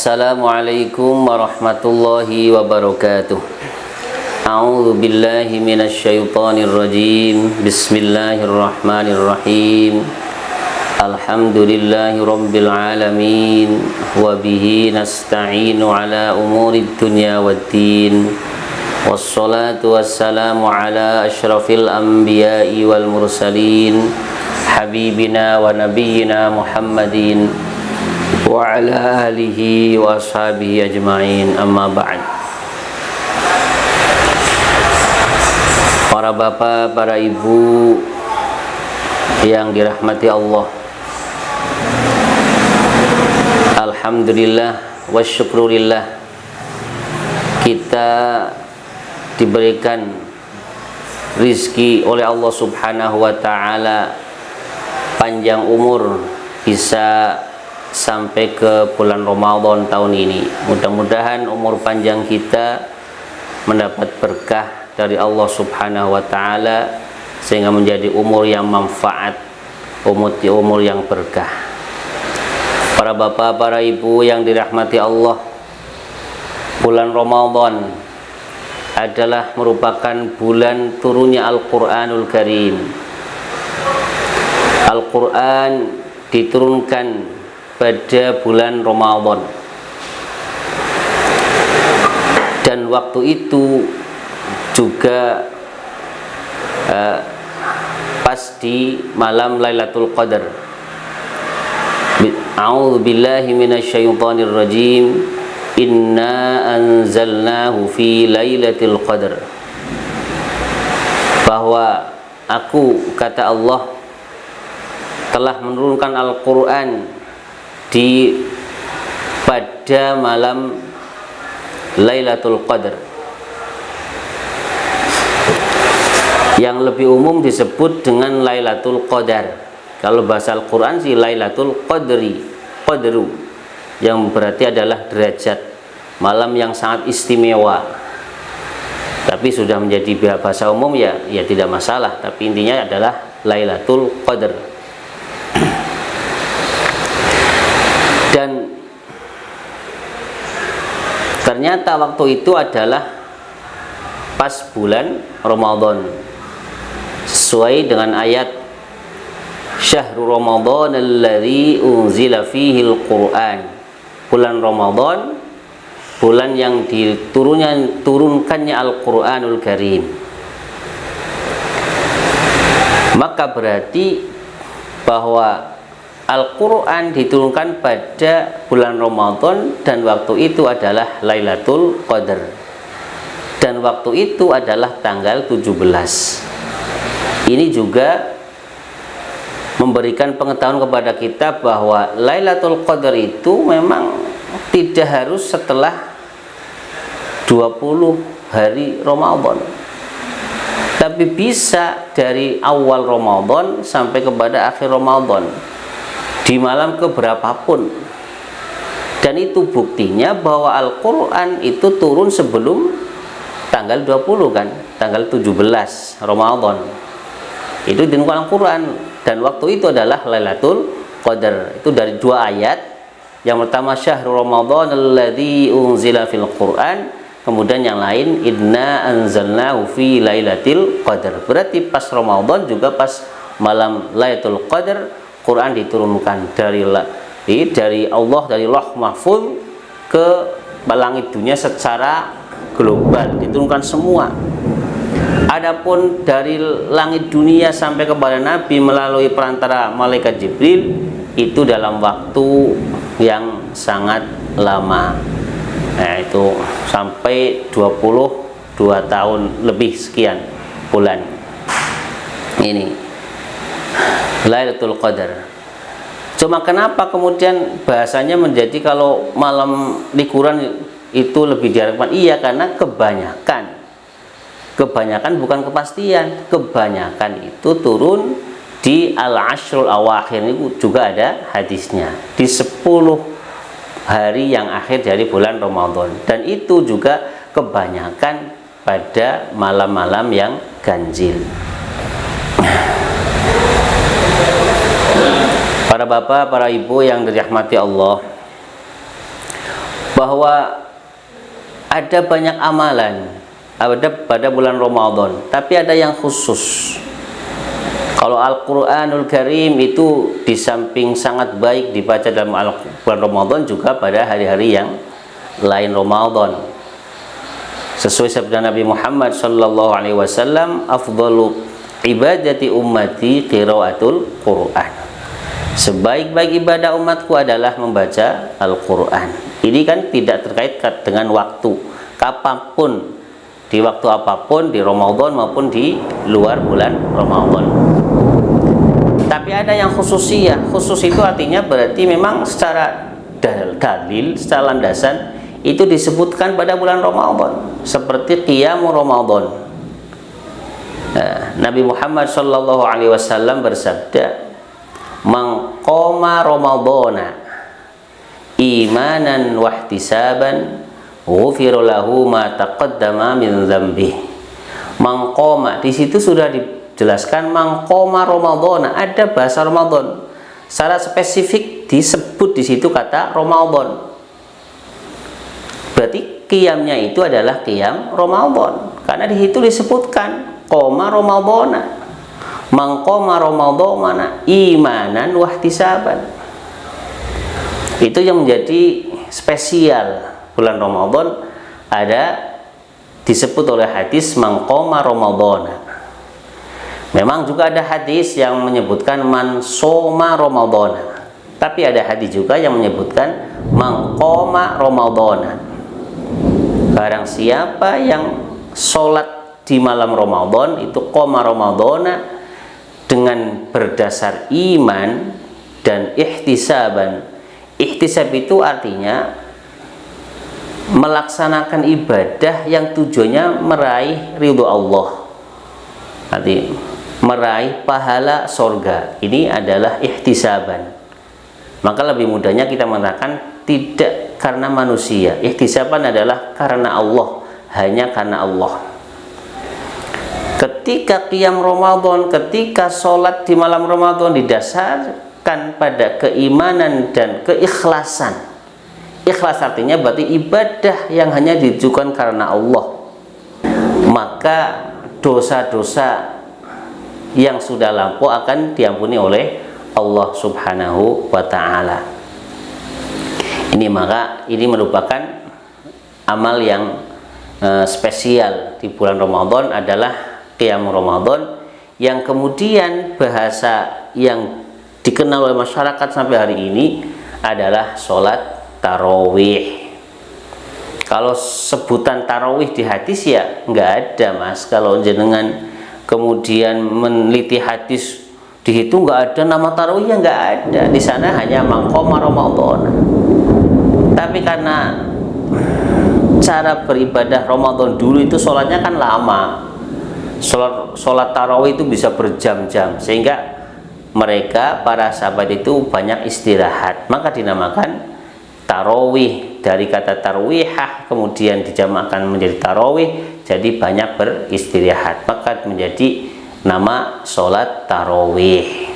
Assalamualaikum warahmatullahi wabarakatuh. A'udzu billahi minasyaitonir rajim. Bismillahirrahmanirrahim. Alhamdulillahi rabbil alamin wa bihi nasta'inu ala umurid dunya waddin. Wassalatu wassalamu ala asyrafil anbiya'i wal mursalin habibina wa nabiyyina Muhammadin wa ala alihi wa ashabihi ajma'in, amma ba'd. Para bapak, para ibu yang dirahmati Allah, alhamdulillah wa syukurillah, kita diberikan rizki oleh Allah subhanahu wa ta'ala panjang umur, bisa sampai ke bulan Ramadan tahun ini. Mudah-mudahan umur panjang kita mendapat berkah dari Allah subhanahu wa ta'ala, sehingga menjadi umur yang manfaat, umur yang berkah. Para bapak, para ibu yang dirahmati Allah, bulan Ramadan adalah merupakan bulan turunnya Al-Quranul Karim. Al-Quran diturunkan pada bulan Ramadan, dan waktu itu juga pas di malam Lailatul Qadar. A'udzu billahi minasyaitonir rajim. Inna anzalnahu fi Lailatul Qadar. Bahwa aku, kata Allah, telah menurunkan Al-Quran pada malam Lailatul Qadar, yang lebih umum disebut dengan Lailatul Qadar. Kalau bahasa Al-Quran sih Lailatul Qadru, yang berarti adalah derajat, malam yang sangat istimewa. Tapi sudah menjadi bahasa umum ya tidak masalah, tapi intinya adalah Lailatul Qadar. Dan ternyata waktu itu adalah pas bulan Ramadan, sesuai dengan ayat Syahrul Ramadan alladzi unzila fihi al-Qur'an. Bulan Ramadan, bulan yang diturunkannya Al-Qur'anul Karim. Maka berarti bahwa Al-Quran diturunkan pada bulan Ramadan, dan waktu itu adalah Lailatul Qadar, dan waktu itu adalah tanggal 17. Ini juga memberikan pengetahuan kepada kita bahwa Lailatul Qadar itu memang tidak harus setelah 20 hari Ramadan, tapi bisa dari awal Ramadan sampai kepada akhir Ramadan, di malam keberapapun. Dan itu buktinya bahwa Al-Quran itu turun sebelum tanggal 20 kan, tanggal 17 Ramadan itu diturunkan Al-Quran, dan waktu itu adalah Lailatul Qadar. Itu dari dua ayat. Yang pertama Syahrul Ramadan alladzi unzila fil Qur'an, kemudian yang lain inna anzalnahu fi Lailatul Qadar. Berarti pas Ramadan juga pas malam Lailatul Qadar, Quran diturunkan dari Allah, dari Lauh Mahfuz ke langit dunia secara global, diturunkan semua. Adapun dari langit dunia sampai kepada Nabi melalui perantara malaikat Jibril, itu dalam waktu yang sangat lama. Nah, itu sampai 22 tahun lebih sekian bulan. Ini Lailatul Qadar. Cuma kenapa kemudian bahasanya menjadi kalau malam liburan itu lebih diharapkan? Iya, karena kebanyakan bukan kepastian, kebanyakan itu turun di al-ashrul awakhir. Itu juga ada hadisnya, di 10 hari yang akhir dari bulan Ramadan, dan itu juga kebanyakan pada malam-malam yang ganjil. Para bapak, para ibu yang dirahmati Allah, bahwa ada banyak amalan ada pada bulan Ramadan, tapi ada yang khusus. Kalau Al-Quranul Karim itu di samping sangat baik dibaca dalam bulan Ramadan, juga pada hari-hari yang lain Ramadan. Sesuai sabda Nabi Muhammad sallallahu alaihi wasallam, afdalu ibadati ummati qiraatul Quran. Sebaik-baik ibadah umatku adalah membaca Al-Quran. Ini kan tidak terkait dengan waktu, kapanpun, di waktu apapun, di Ramadan maupun di luar bulan Ramadan. Tapi ada yang khususiyah. Khusus itu artinya berarti memang secara dalil, secara landasan itu disebutkan pada bulan Ramadan, seperti qiyamul Ramadan. Nah, Nabi Muhammad sallallahu alaihi wasallam bersabda, "Man qama Ramadhana imanan wa ihtisaban ghufira lahu ma taqaddama min dzambihi." Man qama, di situ sudah dijelaskan man qama Ramadhana, ada bahasa Ramadan. Secara spesifik disebut di situ kata Ramadan. Berarti qiyamnya itu adalah qiyam Ramadan, karena di situ disebutkan qama Ramadhana. Man qama Ramadhana imanan wa ihtisaban. Itu yang menjadi spesial bulan Ramadan, ada disebut oleh hadis man qama Ramadhana. Memang juga ada hadis yang menyebutkan man shoma Ramadhana, tapi ada hadis juga yang menyebutkan man qama Ramadhana. Barang siapa yang sholat di malam Ramadan, itu qama Ramadhana dengan berdasar iman dan ihtisaban. Ihtisab itu artinya melaksanakan ibadah yang tujuannya meraih ridho Allah, arti meraih pahala surga. Ini adalah ihtisaban. Maka lebih mudahnya kita mengatakan tidak karena manusia. Ihtisaban adalah karena Allah, hanya karena Allah. Ketika qiyam Ramadan, ketika sholat di malam Ramadan didasarkan pada keimanan dan keikhlasan. Ikhlas artinya berarti ibadah yang hanya ditujukan karena Allah, maka dosa-dosa yang sudah lampau akan diampuni oleh Allah Subhanahu wa ta'ala. Ini merupakan amal yang spesial di bulan Ramadan, adalah qiyam Ramadan, yang kemudian bahasa yang dikenal oleh masyarakat sampai hari ini adalah sholat tarawih. Kalau sebutan tarawih di hadis ya nggak ada, Mas. Kalau jenengan kemudian meneliti hadis, di situ nggak ada nama tarawih, ya nggak ada. Di sana hanya man qama Ramadan. Tapi karena cara beribadah Ramadan dulu itu sholatnya kan lama, sholat tarawih itu bisa berjam-jam, sehingga mereka para sahabat itu banyak istirahat, maka dinamakan tarawih. Dari kata tarwihah kemudian dijamakan menjadi tarawih, jadi banyak beristirahat, maka menjadi nama sholat tarawih.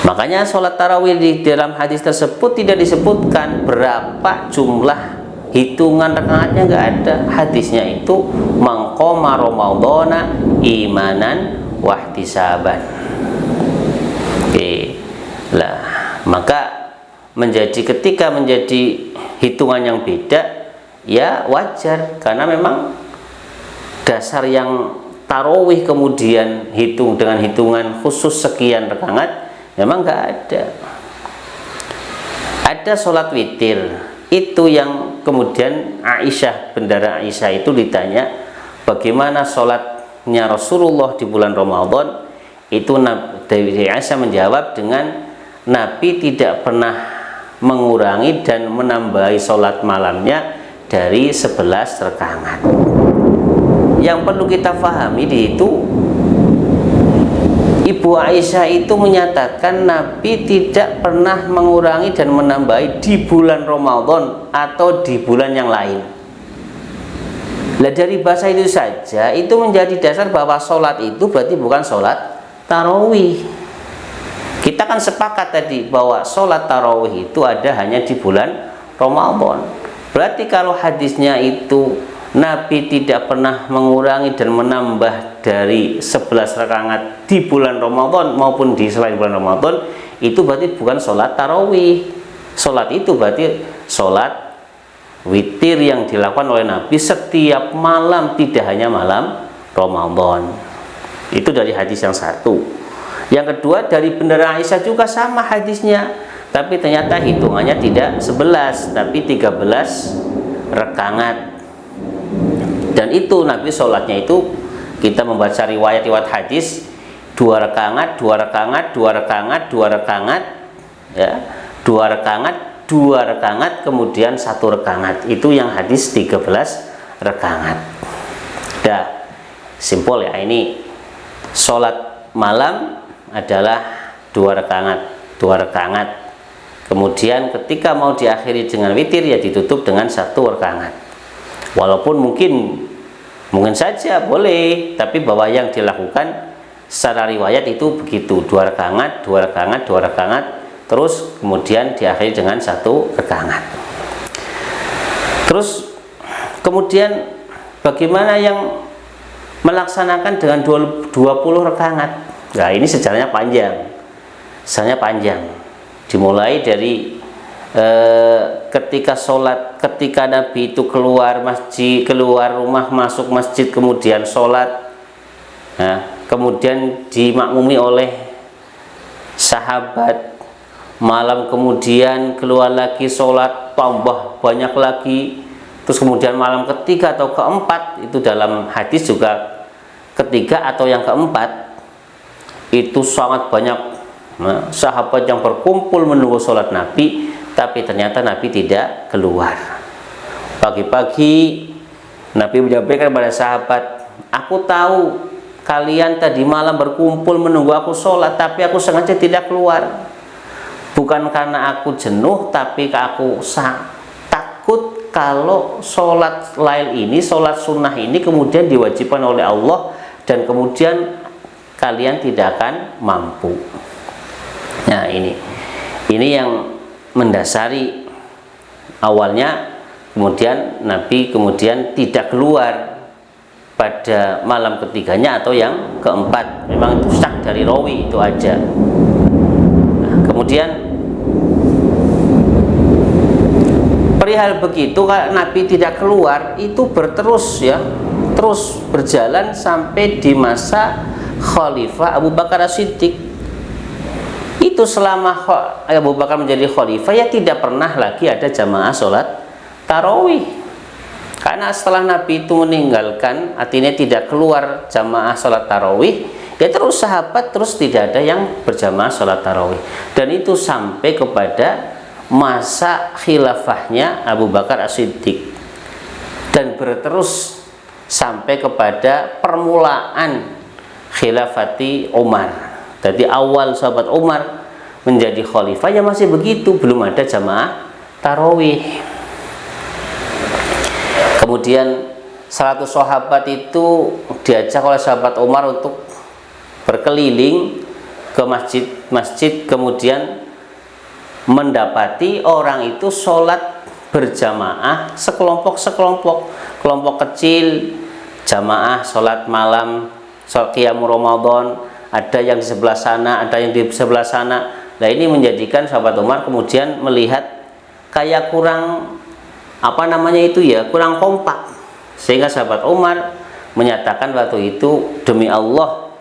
Makanya sholat tarawih di dalam hadis tersebut tidak disebutkan berapa jumlah hitungan rakaatnya, nggak ada. Hadisnya itu man qama Ramadhana imanan wa ihtisaban. Lah, maka ketika menjadi hitungan yang beda, ya wajar, karena memang dasar yang tarawih kemudian hitung dengan hitungan khusus sekian rakaat memang nggak ada. Ada sholat witir itu yang kemudian Aisyah, bendara Aisyah itu ditanya bagaimana sholatnya Rasulullah di bulan Ramadan. Itu Dewi Aisyah menjawab dengan Nabi tidak pernah mengurangi dan menambahi sholat malamnya dari 11 rakaat. Yang perlu kita pahami di itu, Ibu Aisyah itu menyatakan Nabi tidak pernah mengurangi dan menambahi di bulan Ramadan atau di bulan yang lain. Nah, dari bahasa itu saja itu menjadi dasar bahwa sholat itu berarti bukan sholat tarawih. Kita kan sepakat tadi bahwa sholat tarawih itu ada hanya di bulan Ramadan. Berarti kalau hadisnya itu Nabi tidak pernah mengurangi dan menambah dari 11 rakaat di bulan Ramadan maupun di selain bulan Ramadan, itu berarti bukan sholat tarawih. Sholat itu berarti sholat witir yang dilakukan oleh Nabi setiap malam, tidak hanya malam Ramadan. Itu dari hadis yang satu. Yang kedua, dari Bunda Aisyah juga sama hadisnya, tapi ternyata hitungannya tidak 11 tapi 13 rakaat. Dan itu Nabi sholatnya itu, kita membaca riwayat-riwayat hadis, 2 rakaat, 2 rakaat, 2 rakaat, 2 rakaat, ya, 2 rakaat, 2 rakaat, kemudian 1 rakaat. Itu yang hadis 13 rakaat. Dah, simpel ya. Ini sholat malam adalah 2 rakaat, 2 rakaat. Kemudian ketika mau diakhiri dengan witir, ya ditutup dengan 1 rakaat. Walaupun mungkin saja boleh, tapi bahwa yang dilakukan secara riwayat itu begitu, 2 rakaat, 2 rakaat, 2 rakaat, terus kemudian diakhiri dengan 1 rakaat. Terus kemudian bagaimana yang melaksanakan dengan 20 rakaat? Nah, ini sejarahnya panjang. Sejarahnya panjang. Dimulai dari ketika sholat, ketika Nabi itu keluar masjid, keluar rumah, masuk masjid, kemudian sholat, nah, kemudian dimakmumi oleh sahabat. Malam kemudian keluar lagi sholat, tambah banyak lagi. Terus kemudian malam ketiga atau keempat, itu dalam hadis juga ketiga atau yang keempat, itu sangat banyak sahabat yang berkumpul menunggu sholat Nabi. Tapi ternyata Nabi tidak keluar. Pagi-pagi Nabi menyampaikan kepada sahabat, aku tahu kalian tadi malam berkumpul menunggu aku sholat, tapi aku sengaja tidak keluar. Bukan karena aku jenuh, tapi aku takut kalau sholat lail ini, sholat sunnah ini kemudian diwajibkan oleh Allah, dan kemudian kalian tidak akan mampu. Nah, ini yang mendasari awalnya. Kemudian Nabi kemudian tidak keluar pada malam ketiganya atau yang keempat. Memang itu syak dari rawi, itu aja. Nah, kemudian perihal begitu, kalau Nabi tidak keluar, itu berterus ya, terus berjalan sampai di masa Khalifah Abu Bakar As-Siddiq. Itu selama Abu Bakar menjadi khalifah, ya tidak pernah lagi ada jamaah sholat tarawih. Karena setelah Nabi itu meninggalkan, artinya tidak keluar jamaah sholat tarawih, ya terus sahabat terus tidak ada yang berjamaah sholat tarawih. Dan itu sampai kepada masa khilafahnya Abu Bakar As-Siddiq, dan berterus sampai kepada permulaan khilafati Umar. Jadi awal sahabat Umar menjadi khalifah, ya masih begitu, belum ada jamaah tarawih. Kemudian 100 sahabat itu diajak oleh sahabat Umar untuk berkeliling ke masjid-masjid, kemudian mendapati orang itu sholat berjamaah sekelompok-sekelompok. Kelompok kecil jamaah sholat malam, sholat qiyamul Ramadan, ada yang di sebelah sana, ada yang di sebelah sana. Nah, ini menjadikan sahabat Umar kemudian melihat kayak kurang kurang kompak, sehingga sahabat Umar menyatakan waktu itu, demi Allah,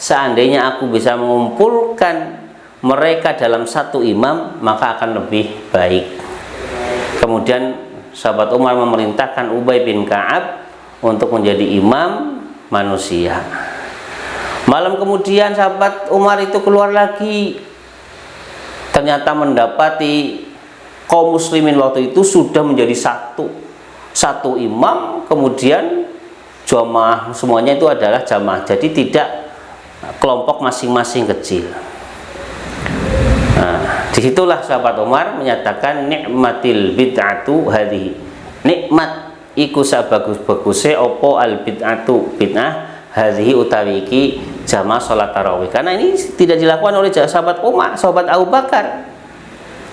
seandainya aku bisa mengumpulkan mereka dalam satu imam, maka akan lebih baik. Kemudian sahabat Umar memerintahkan Ubay bin Ka'ab untuk menjadi imam manusia. Malam kemudian sahabat Umar itu keluar lagi, ternyata mendapati kaum muslimin waktu itu sudah menjadi satu imam, kemudian jamaah semuanya itu adalah jamaah, jadi tidak kelompok masing-masing kecil. Nah, disitulah sahabat Umar menyatakan, nikmatil bid'atu hadhihi, nikmat iku sabagus-baguse opo al bid'atu bid'ah hadhihi utawi iki jamaah sholat tarawih. Karena ini tidak dilakukan oleh sahabat Umar, sahabat Abu Bakar,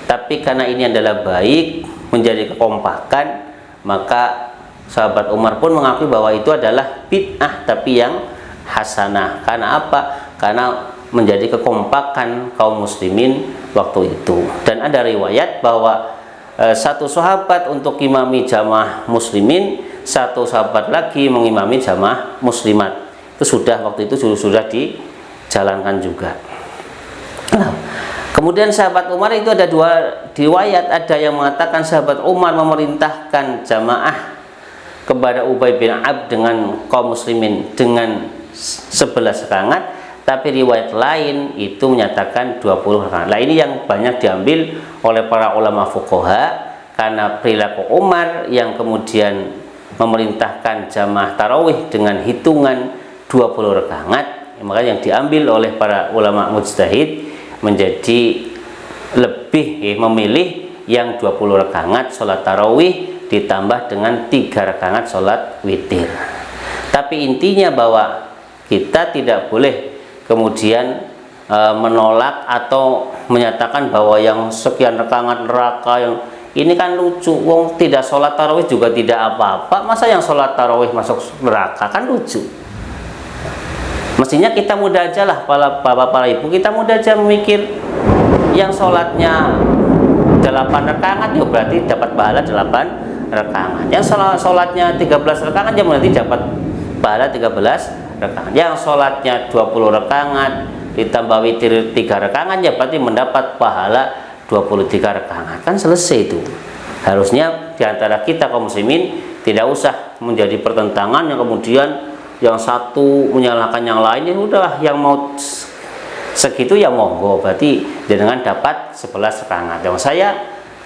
tapi karena ini adalah baik, menjadi kekompakan, maka sahabat Umar pun mengakui bahwa itu adalah bid'ah tapi yang hasanah. Karena apa? Karena menjadi kekompakan kaum muslimin waktu itu. Dan ada riwayat bahwa satu sahabat untuk imami jamaah muslimin, satu sahabat lagi mengimami jamaah muslimat. Itu sudah waktu itu sudah dijalankan juga. Nah, kemudian sahabat Umar itu ada dua riwayat, ada yang mengatakan sahabat Umar memerintahkan jamaah kepada Ubay bin Abd dengan kaum muslimin dengan 11 rakaat, tapi riwayat lain itu menyatakan 20 rakaat. Nah, ini yang banyak diambil oleh para ulama fuqaha karena perilaku Umar yang kemudian memerintahkan jamaah tarawih dengan hitungan 20 rakaat, maka yang diambil oleh para ulama mujtahid menjadi lebih memilih yang 20 rakaat sholat tarawih ditambah dengan 3 rakaat sholat witir. Tapi intinya bahwa kita tidak boleh kemudian menolak atau menyatakan bahwa yang sekian rakaat neraka, yang ini kan lucu, wong tidak sholat tarawih juga tidak apa-apa, masa yang sholat tarawih masuk neraka, kan lucu. Mestinya kita mudah aja lah, para bapak, para ibu, kita mudah aja memikir yang sholatnya 8 rakaat ya berarti dapat pahala 8 rakaat. Yang sholatnya 13 rakaat ya berarti dapat pahala 13 rakaat. Yang sholatnya 20 rakaat ditambah witir 3 rakaat ya berarti mendapat pahala 23 rakaat. Kan selesai itu. Harusnya diantara kita kaum muslimin tidak usah menjadi pertentangan yang kemudian yang satu menyalahkan yang lain. Ya udah, yang mau segitu ya monggo, berarti dengan dapat 11 rakaat. Yang saya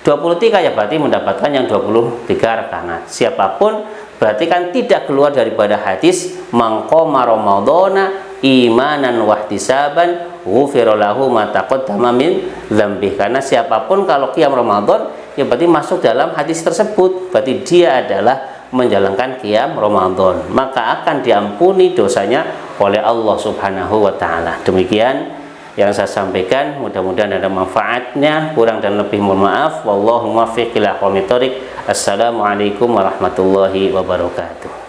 23 ya berarti mendapatkan yang 23 rakaat. Siapapun berarti kan tidak keluar daripada hadis mangqoma ramadhana imanan wahtisaban ghufira lahu ma taqaddama min dzambi. Karena siapapun kalau qiyam Ramadan ya berarti masuk dalam hadis tersebut, berarti dia adalah menjalankan qiyam Ramadan, maka akan diampuni dosanya oleh Allah Subhanahu wa taala. Demikian yang saya sampaikan, mudah-mudahan ada manfaatnya, kurang dan lebih mohon maaf. Wallahu muwaffiq ila aqwamit thoriq. Assalamualaikum warahmatullahi wabarakatuh.